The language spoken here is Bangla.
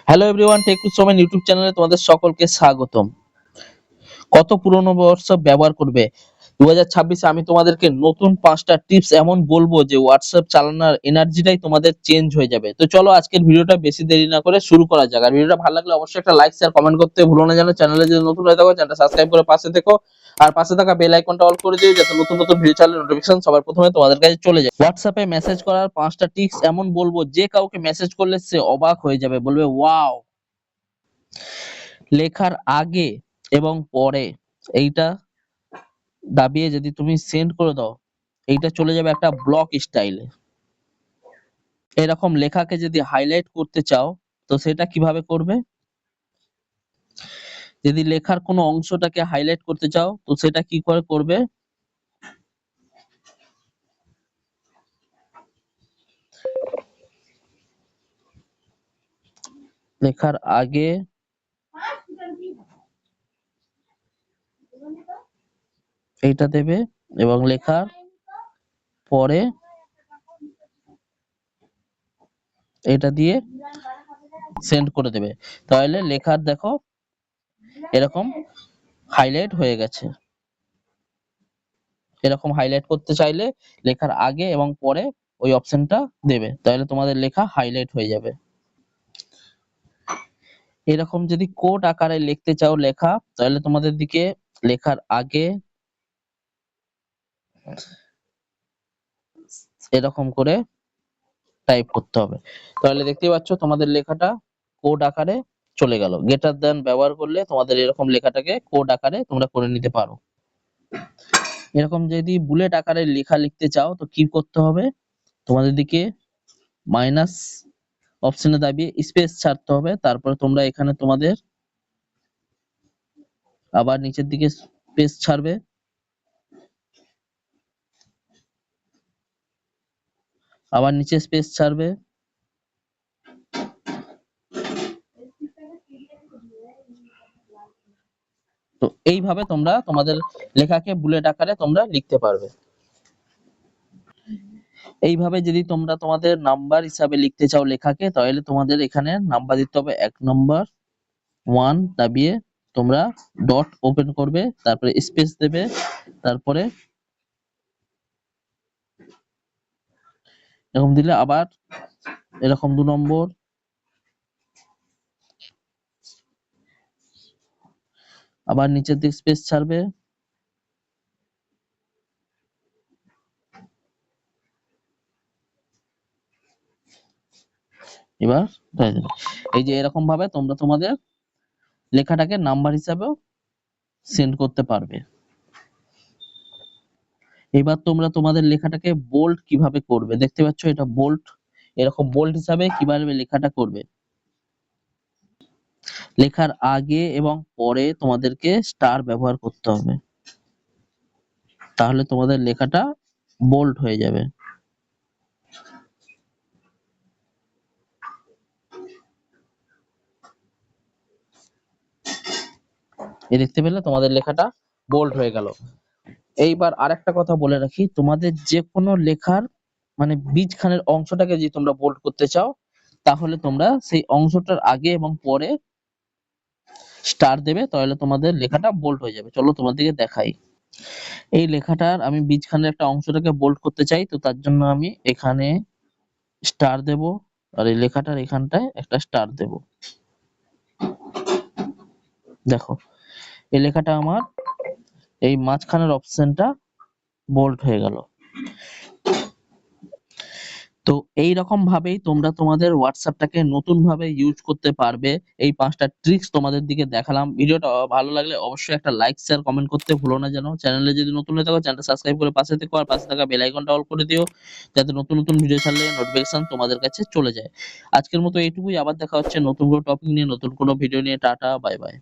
Hello everyone, tech with Somen YouTube চ্যানেলে তোমাদের সকলকে স্বাগতম। কত পুরনো হোয়াটসঅ্যাপ ব্যবহার করবে? 2026 আমি তোমাদেরকে নতুন 5টা টিপস এমন বলবো যে হোয়াটসঅ্যাপ চালানোর এনার্জিটাই তোমাদের চেঞ্জ হয়ে যাবে। তো চলো আজকের ভিডিওটা বেশি দেরি না করে শুরু করা যাক। আর ভিডিওটা ভালো লাগলে অবশ্যই একটা লাইক, শেয়ার, কমেন্ট করতে ভুলো না যেন। চ্যানেলে যদি নতুন হয়ে থাকো চ্যানেলটা সাবস্ক্রাইব করে পাশে থেকো। আর পাশে থাকা বেল আইকনটা অল করে দিও যাতে নতুন নতুন ভিডিও ছাড়লে নোটিফিকেশন সবার প্রথমে তোমাদের কাছে চলে যায়। হোয়াটসঅ্যাপে মেসেজ করার 5টা টিপস এমন বলবো যে কাউকে মেসেজ করলে সে অবাক হয়ে যাবে, বলবে ওয়াও। লেখার আগে এবং পরে এইটা দাবিয়ে যদি তুমি সেন্ড করে দাও, এইটা চলে যাবে একটা ব্লক স্টাইলে। এরকম লেখাকে যদি হাইলাইট করতে চাও তো সেটা কিভাবে করবে? যদি লেখার কোনো অংশটাকে হাইলাইট করতে চাও তো সেটা কি করে করবে? লেখার আগে এইটা দেবে এবং লেখার পরে এটা দিয়ে সেন্ড করে দেবে। তাহলে লেখার দেখো এরকম হাইলাইট হয়ে গেছে। এরকম হাইলাইট করতে চাইলে লেখার আগে এবং পরে ওই অপশনটা দেবে, তাহলে তোমাদের লেখা হাইলাইট হয়ে যাবে। এরকম যদি কোড আকারে লিখতে চাও লেখা, তাহলে তোমাদের দিকে লেখার আগে এরকম করে টাইপ করতে হবে। তাহলে দেখতেই পাচ্ছ তোমাদের লেখাটা কোড আকারে চলে গেল। গ্রেটার দ্যান ব্যবহার করলে তোমাদের এরকম লেখাটাকে কোড আকারে তোমরা করে নিতে পারো। এরকম যদি বুলেট আকারে লেখা লিখতে চাও তো কি করতে হবে? তোমাদের দিকে মাইনাস অপশনে দাবিয়ে স্পেস ছাড়তে হবে। তারপরে তোমরা এখানে তোমাদের আবার নিচের দিকে স্পেস ছাড়বে, আবার নিচে স্পেস ছাড়বে। তো এইভাবে তোমরা তোমাদের লেখাকে বুলেট আকারে তোমরা লিখতে পারবে। এইভাবে যদি তোমরা তোমাদের নাম্বার হিসাবে লিখতে চাও লেখাকে, তাহলে তোমাদের এখানে নাম্বার দিতে হবে 1 নম্বর 1 দাবিয়ে তোমরা ডট ওপেন করবে, তারপরে স্পেস দেবে, তারপরে এরকম দিলে আবার এরকম 2 নম্বর, আবার নিচের দিকে স্পেস ছাড়বে, এবার হয়ে যাবে। এই যে এরকম ভাবে তোমরা তোমাদের লেখাটাকে নাম্বার হিসাবেও সেন্ড করতে পারবে। এবার তোমরা তোমাদের লেখাটাকে বোল্ড কিভাবে করবে? দেখতে পাচ্ছ এটা বোল্ড। এরকম বোল্ড হিসাবে কিভাবে লেখাটা করবে? লেখার আগে এবং পরে তোমাদেরকে স্টার ব্যবহার করতে হবে, তাহলে তোমাদের লেখাটা বোল্ড হয়ে যাবে। এই দেখতে পেলে তোমাদের লেখাটা বোল্ড হয়ে গেল। এইবার আরেকটা কথা বলে রাখি, তোমাদের যে কোনো লেখার মানে বীজখানের অংশটাকে যদি তোমরা বোল্ড করতে চাও, তাহলে তোমরা সেই অংশটার আগে এবং পরে স্টার দেবে, তাহলে তোমাদের লেখাটা বোল্ড হয়ে যাবে। চলো তোমাদেরকে দেখাই। এই লেখাটার আমি বীজখানের একটা অংশটাকে বোল্ড করতে চাই, তো তার জন্য আমি এখানে স্টার দেব, আর এই লেখাটার এখানটায় একটা স্টার দেব। দেখো এই লেখাটা আমার এই মাঝখানের অপশনটা বোল্ড হয়ে গেল। তো এইরকম ভাবেই তোমরা তোমাদের হোয়াটসঅ্যাপটাকে নতুন ভাবে ইউজ করতে পারবে। এই 5টা ট্রিক্স তোমাদের দিকে দেখালাম। ভিডিওটা ভালো লাগলে অবশ্যই একটা লাইক, শেয়ার, কমেন্ট করতে ভুলো না যেন। চ্যানেলে যদি নতুন হয়ে থাকো চ্যানেলটা সাবস্ক্রাইব করে পাশে থেকো, আর পাশে থাকা বেল আইকনটা অল করে দিও যাতে নতুন নতুন ভিডিও ছাড়লে নোটিফিকেশন তোমাদের কাছে চলে যায়। আজকের মতো এইটুকুই, আবার দেখা হচ্ছে নতুন কোনো টপিক নিয়ে, নতুন কোনো ভিডিও নিয়ে। Tata, bye bye.